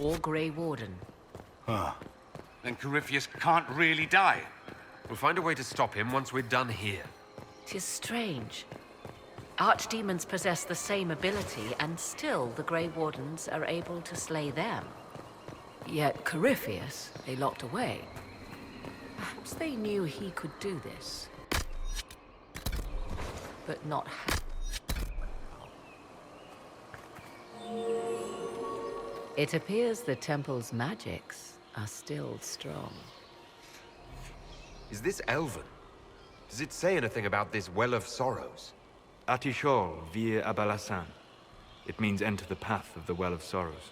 or Grey Warden. Huh. Then Corypheus can't really die. We'll find a way to stop him once we're done here. 'Tis strange. Archdemons possess the same ability, and still the Grey Wardens are able to slay them. Yet Corypheus, they locked away. Perhaps they knew he could do this. But not how. It appears the temple's magics are still strong. Is this Elven? Does it say anything about this Well of Sorrows? Atishol vir Abalasan. It means enter the path of the Well of Sorrows.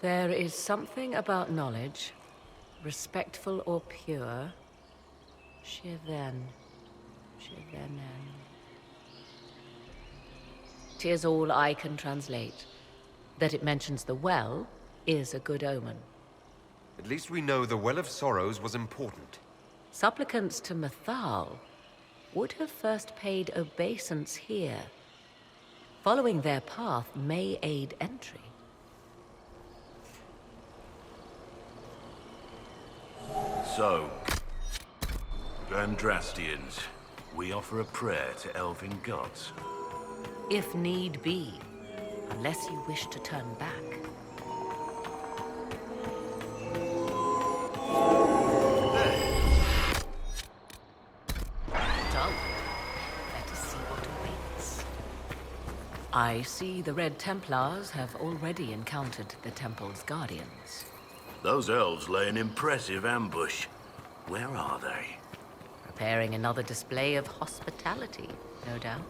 There is something about knowledge, respectful or pure. Shivenen. 'Tis all I can translate. That it mentions the well is a good omen. At least we know the Well of Sorrows was important. Supplicants to Mathal would have first paid obeisance here. Following their path may aid entry. So, Andrastians, we offer a prayer to elven gods. If need be, unless you wish to turn back. Dull. Let us see what awaits. I see the Red Templars have already encountered the temple's guardians. Those elves lay an impressive ambush. Where are they? Preparing another display of hospitality, no doubt.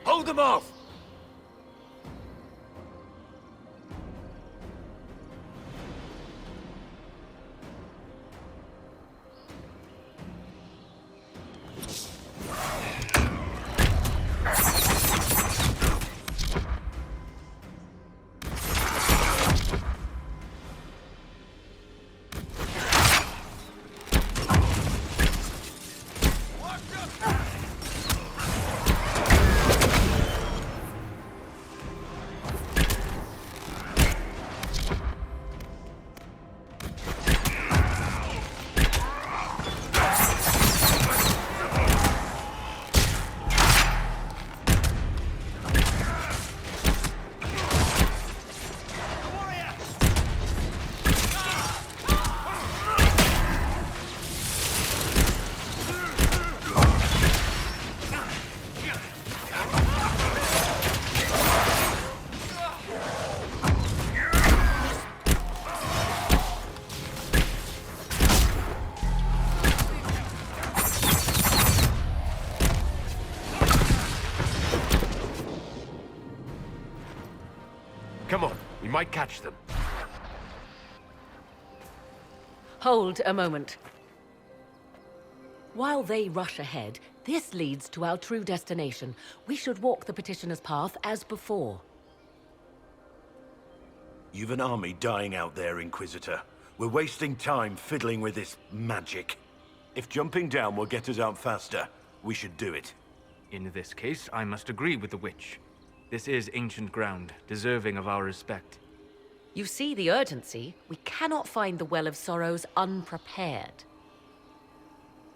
Hold them off! Come on, we might catch them. Hold a moment. While they rush ahead, this leads to our true destination. We should walk the petitioner's path as before. You've an army dying out there, Inquisitor. We're wasting time fiddling with this magic. If jumping down will get us out faster, we should do it. In this case, I must agree with the witch. This is ancient ground, deserving of our respect. You see the urgency. We cannot find the Well of Sorrows unprepared.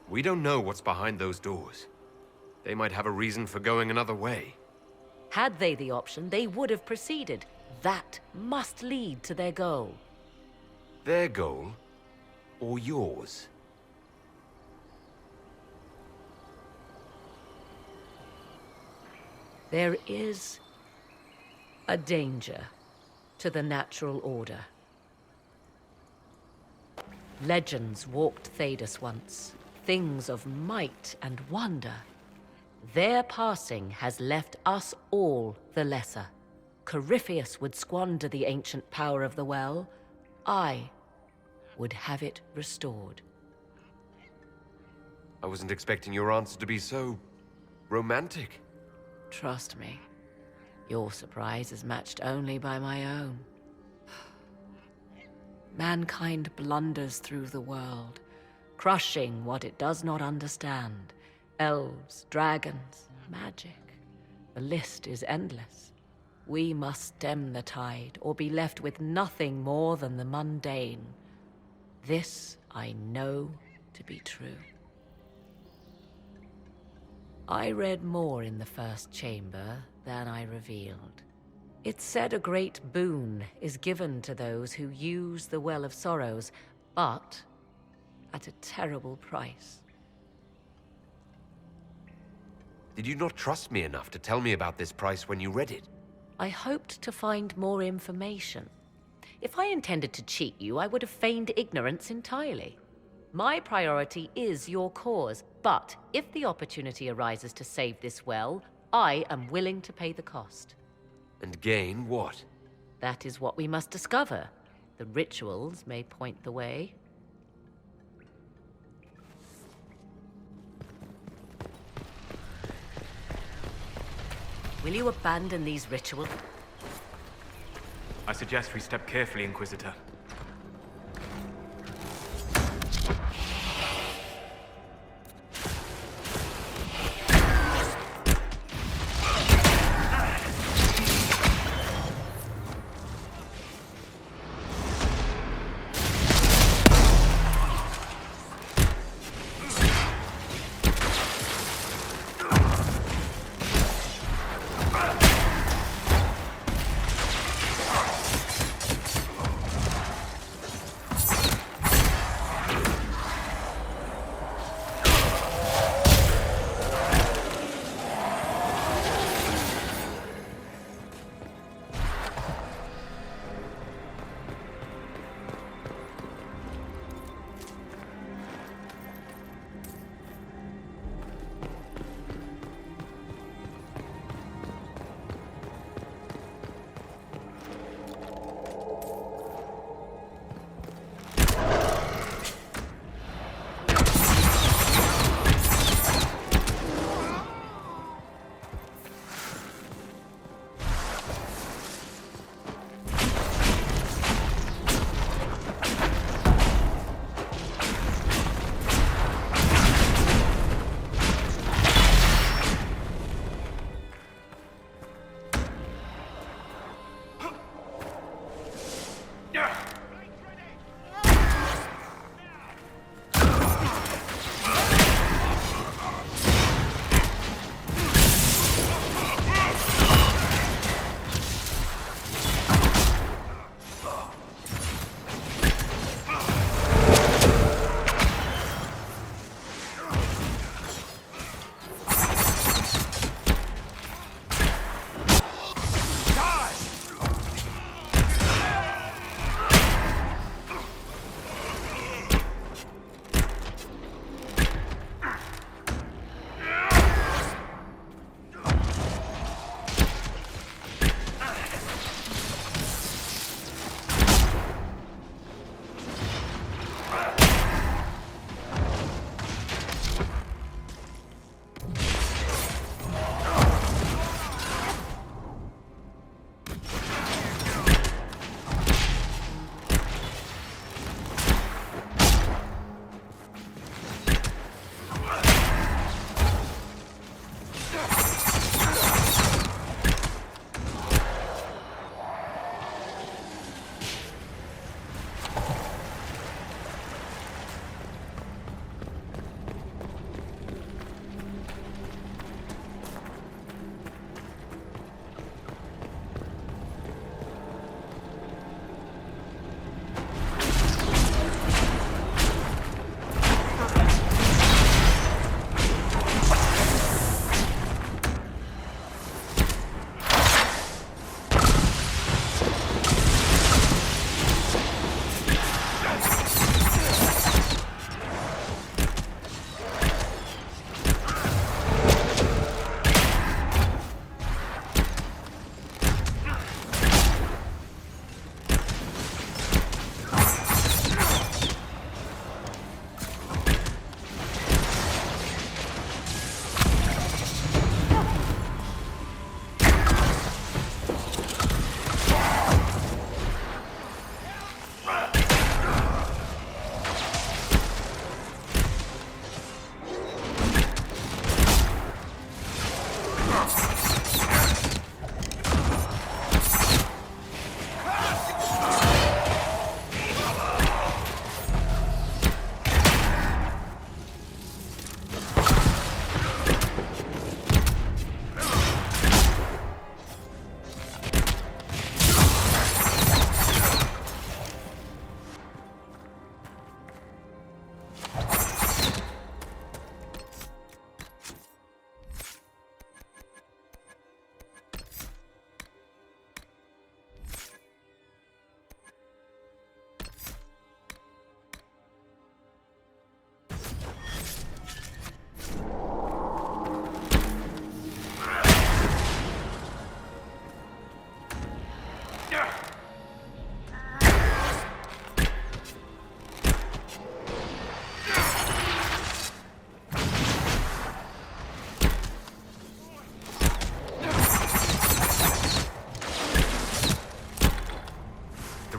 We don't know what's behind those doors. They might have a reason for going another way. Had they the option, they would have proceeded. That must lead to their goal. Their goal? Or yours? There is a danger to the natural order. Legends walked Thedas once, things of might and wonder. Their passing has left us all the lesser. Corypheus would squander the ancient power of the well. I would have it restored. I wasn't expecting your answer to be so romantic. Trust me, Your surprise is matched only by my own. Mankind blunders through the world, crushing what it does not understand. Elves, dragons, magic. The list is endless. We must stem the tide, or be left with nothing more than the mundane. This I know to be true. I read more in the first chamber than I revealed. It said a great boon is given to those who use the Well of Sorrows, but at a terrible price. Did you not trust me enough to tell me about this price when you read it? I hoped to find more information. If I intended to cheat you, I would have feigned ignorance entirely. My priority is your cause, but if the opportunity arises to save this well, I am willing to pay the cost. And gain what? That is what we must discover. The rituals may point the way. Will you abandon these rituals? I suggest we step carefully, Inquisitor.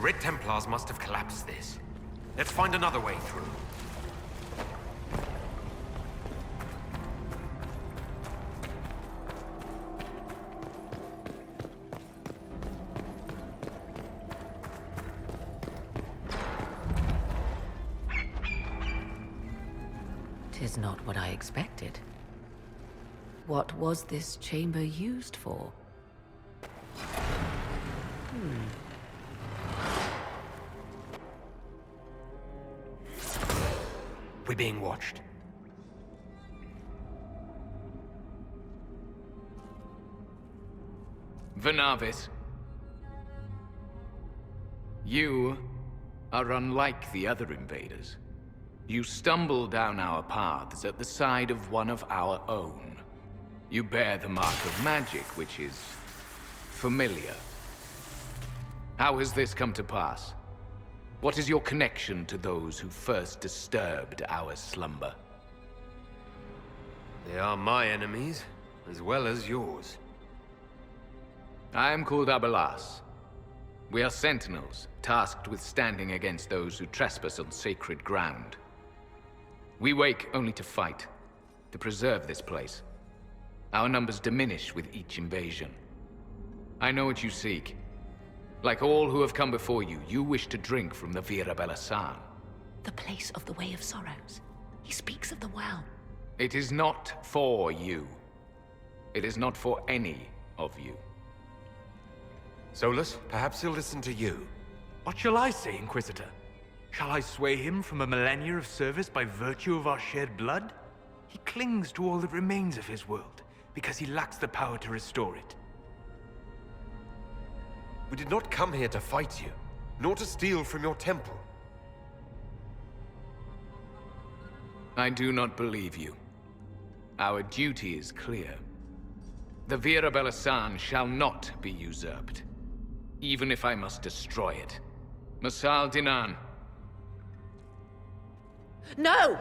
Red Templars must have collapsed this. Let's find another way through. Tis not what I expected. What was this chamber used for? We're being watched. Venavis. You are unlike the other invaders. You stumble down our paths at the side of one of our own. You bear the mark of magic, which is familiar. How has this come to pass? What is your connection to those who first disturbed our slumber? They are my enemies, as well as yours. I am called Abelas. We are sentinels, tasked with standing against those who trespass on sacred ground. We wake only to fight, to preserve this place. Our numbers diminish with each invasion. I know what you seek. Like all who have come before you, you wish to drink from the Vira Belasan. The place of the Way of Sorrows. He speaks of the well. It is not for you. It is not for any of you. Solus, perhaps he'll listen to you. What shall I say, Inquisitor? Shall I sway him from a millennia of service by virtue of our shared blood? He clings to all that remains of his world, because he lacks the power to restore it. We did not come here to fight you, nor to steal from your temple. I do not believe you. Our duty is clear. The Vira Belasan shall not be usurped, even if I must destroy it. Masal Dinan. No!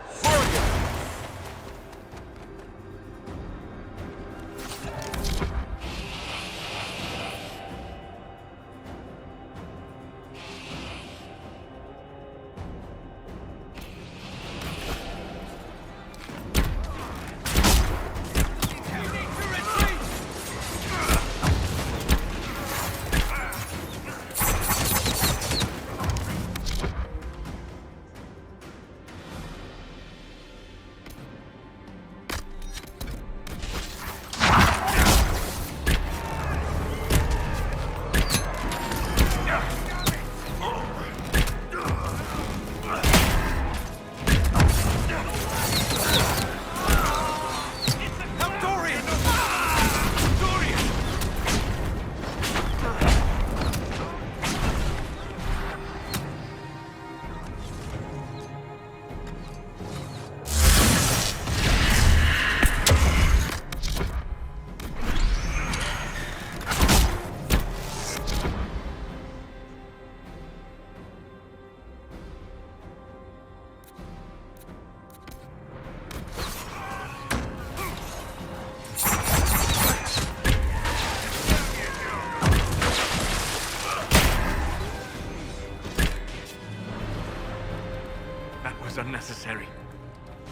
Unnecessary.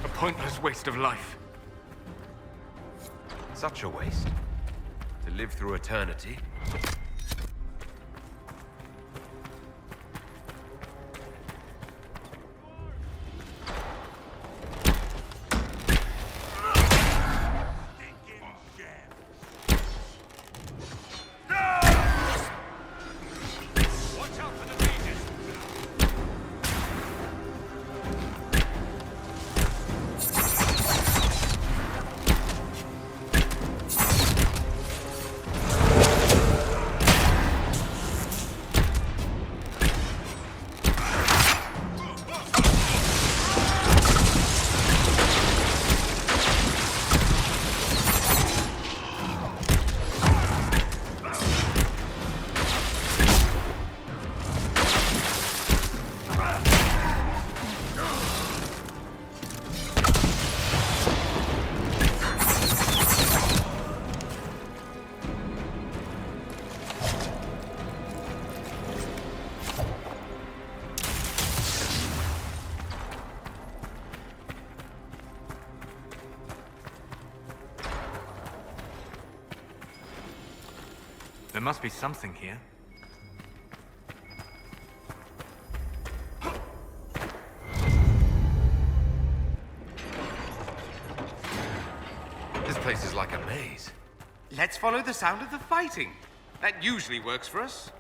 A pointless waste of life. Such a waste. To live through eternity. There must be something here. This place is like a maze. Let's follow the sound of the fighting. That usually works for us.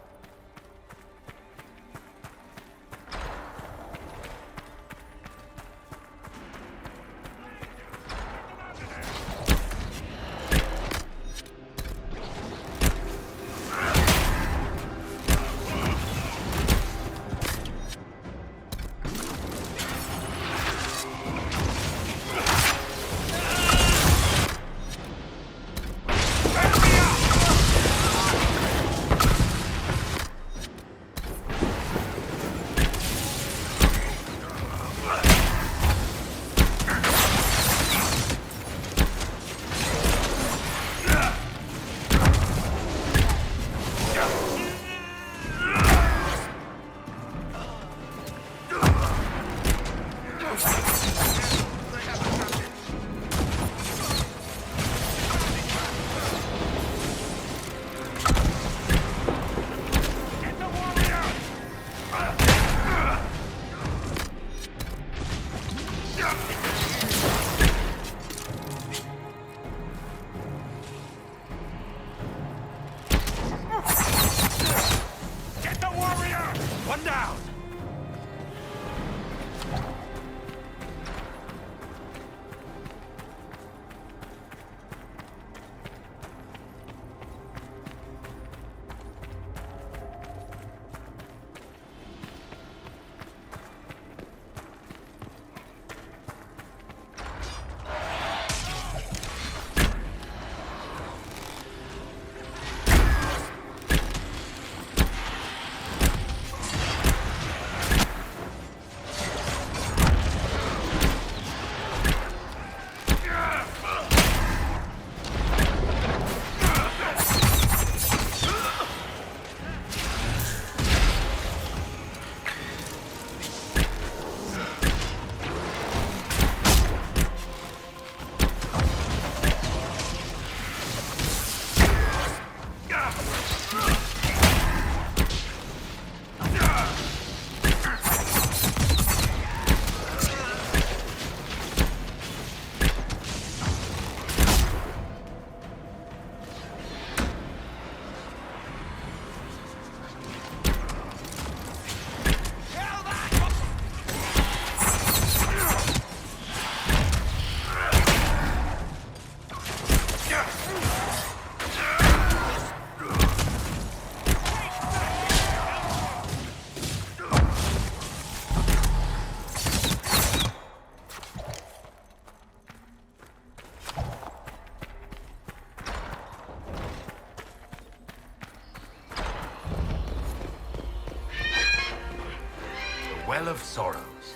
Well of Sorrows.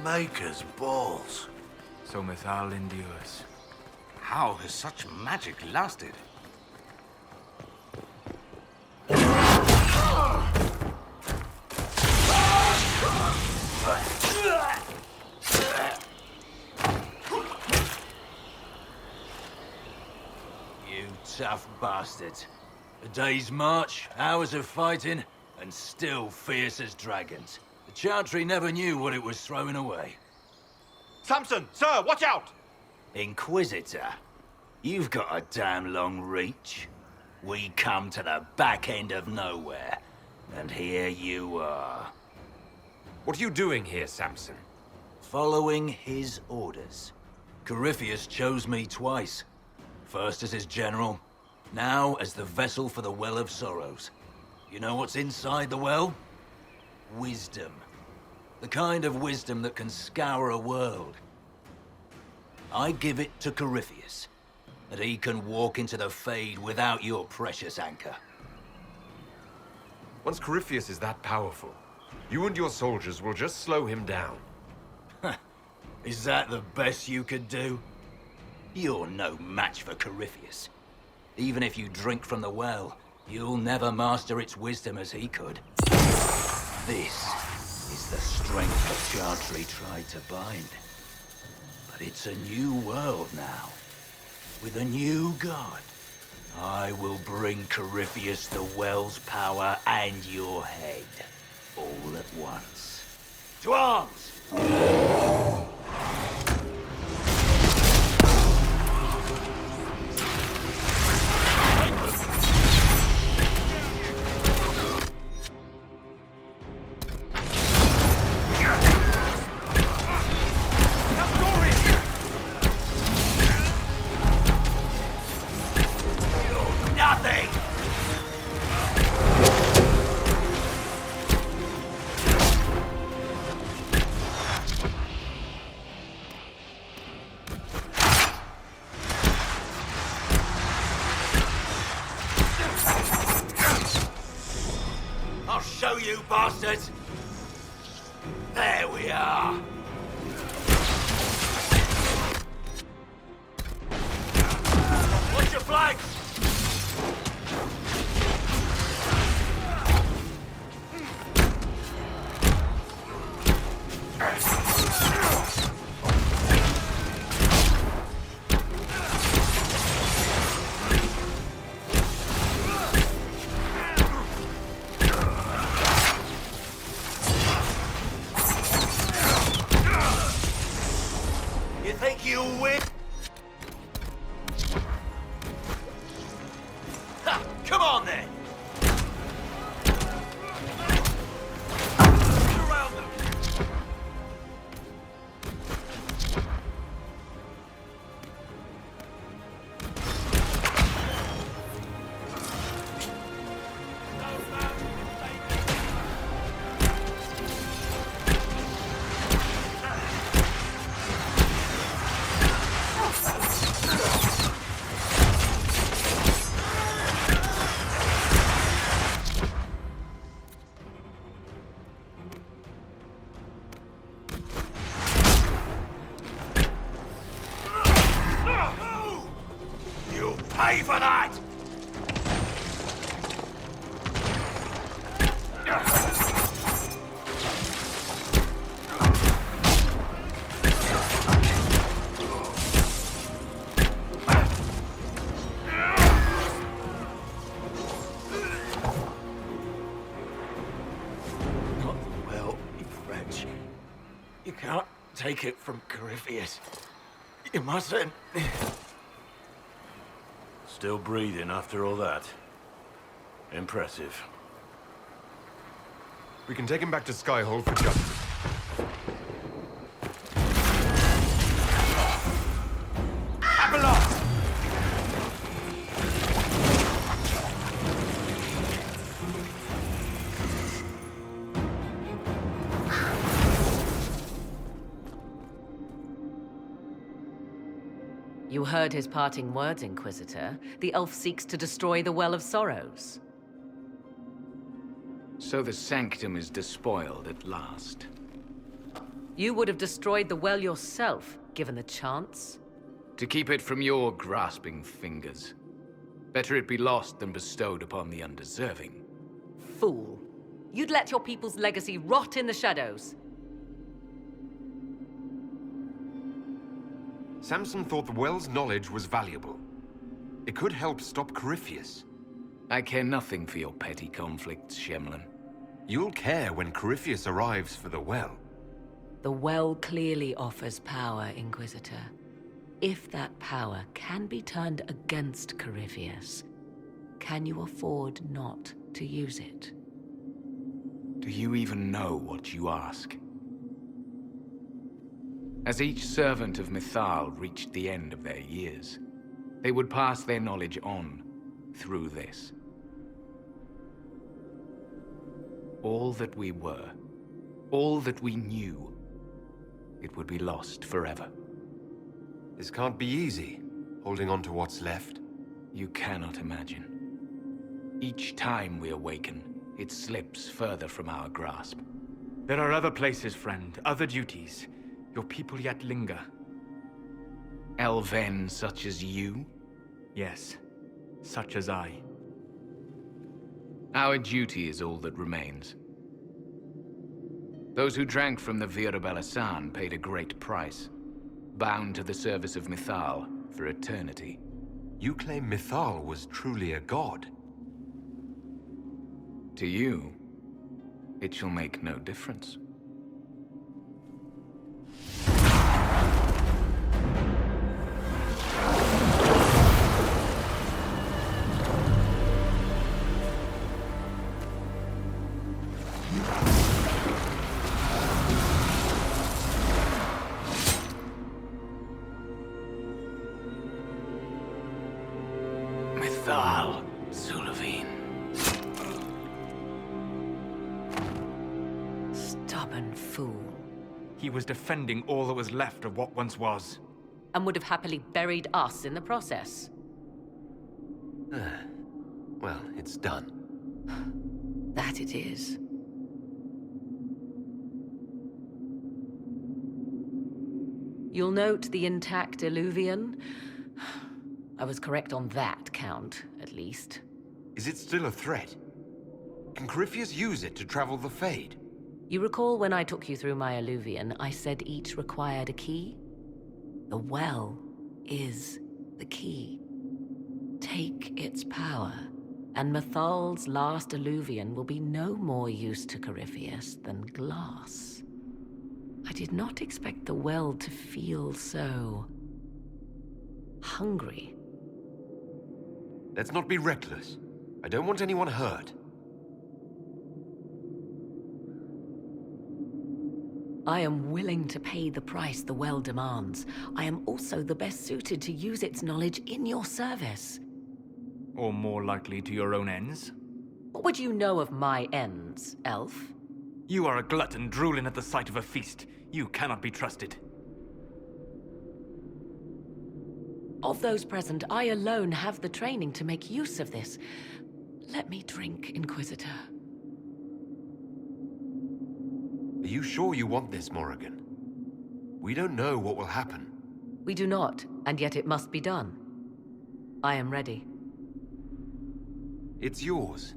Maker's balls. So Mythal endures. How has such magic lasted? You tough bastards. A day's march, hours of fighting, and still fierce as dragons. The Chantry never knew what it was throwing away. Samson, sir, watch out! Inquisitor, you've got a damn long reach. We come to the back end of nowhere, and here you are. What are you doing here, Samson? Following his orders. Corypheus chose me twice. First as his general, now as the vessel for the Well of Sorrows. You know what's inside the well? Wisdom. The kind of wisdom that can scour a world. I give it to Corypheus, that he can walk into the Fade without your precious anchor. Once Corypheus is that powerful, you and your soldiers will just slow him down. Is that the best you could do? You're no match for Corypheus. Even if you drink from the well, you'll never master its wisdom as he could. This is the strength the Chantry tried to bind. But it's a new world now, with a new god. I will bring Corypheus the well's power and your head, all at once. To arms! I'll show you, bastards! There we are! Watch your flanks! You think you'll win? Ha! Come on then! Surround them! You'll pay for that! Not well, you French. You can't take it from Corypheus. You mustn't. Still breathing after all that? Impressive. We can take him back to Skyhold for justice. You heard his parting words, Inquisitor. The elf seeks to destroy the Well of Sorrows. So the Sanctum is despoiled at last. You would have destroyed the well yourself, given the chance. To keep it from your grasping fingers. Better it be lost than bestowed upon the undeserving. Fool. You'd let your people's legacy rot in the shadows. Samson thought the well's knowledge was valuable. It could help stop Corypheus. I care nothing for your petty conflicts, Shemlin. You'll care when Corypheus arrives for the well. The well clearly offers power, Inquisitor. If that power can be turned against Corypheus, can you afford not to use it? Do you even know what you ask? As each servant of Mythal reached the end of their years, they would pass their knowledge on through this. All that we were, all that we knew, it would be lost forever. This can't be easy, holding on to what's left. You cannot imagine. Each time we awaken, it slips further from our grasp. There are other places, friend, other duties. Your people yet linger. Elven such as you? Yes, such as I. Our duty is all that remains. Those who drank from the Virabella paid a great price, bound to the service of Mythal for eternity. You claim Mythal was truly a god. To you, it shall make no difference. Mythal, Sulavine. Stubborn fool. He was defending all that was left of what once was. And would have happily buried us in the process. Well, it's done. That it is. You'll note the intact Illuvian. I was correct on that count, at least. Is it still a threat? Can Corypheus use it to travel the Fade? You recall when I took you through my Illuvian, I said each required a key? The well is the key. Take its power, and Mythal's last Illuvian will be no more use to Corypheus than glass. I did not expect the well to feel so hungry. Let's not be reckless. I don't want anyone hurt. I am willing to pay the price the well demands. I am also the best suited to use its knowledge in your service. Or more likely to your own ends. What would you know of my ends, elf? You are a glutton drooling at the sight of a feast. You cannot be trusted. Of those present, I alone have the training to make use of this. Let me drink, Inquisitor. Are you sure you want this, Morrigan? We don't know what will happen. We do not, and yet it must be done. I am ready. It's yours.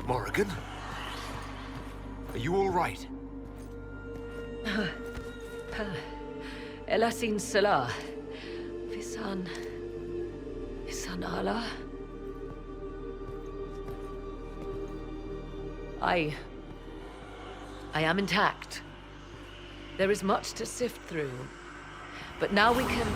Morrigan? Are you all right? Elasin Salah. Visan Allah. I am intact. There is much to sift through. But now we can...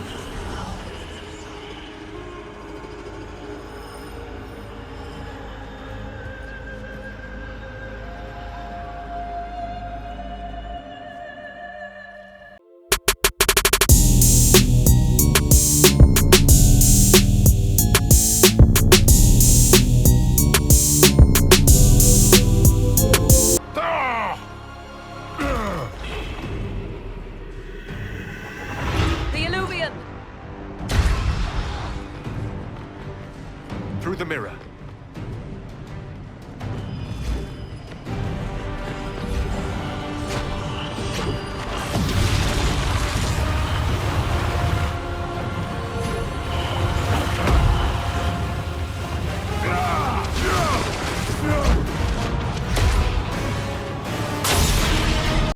Through the mirror.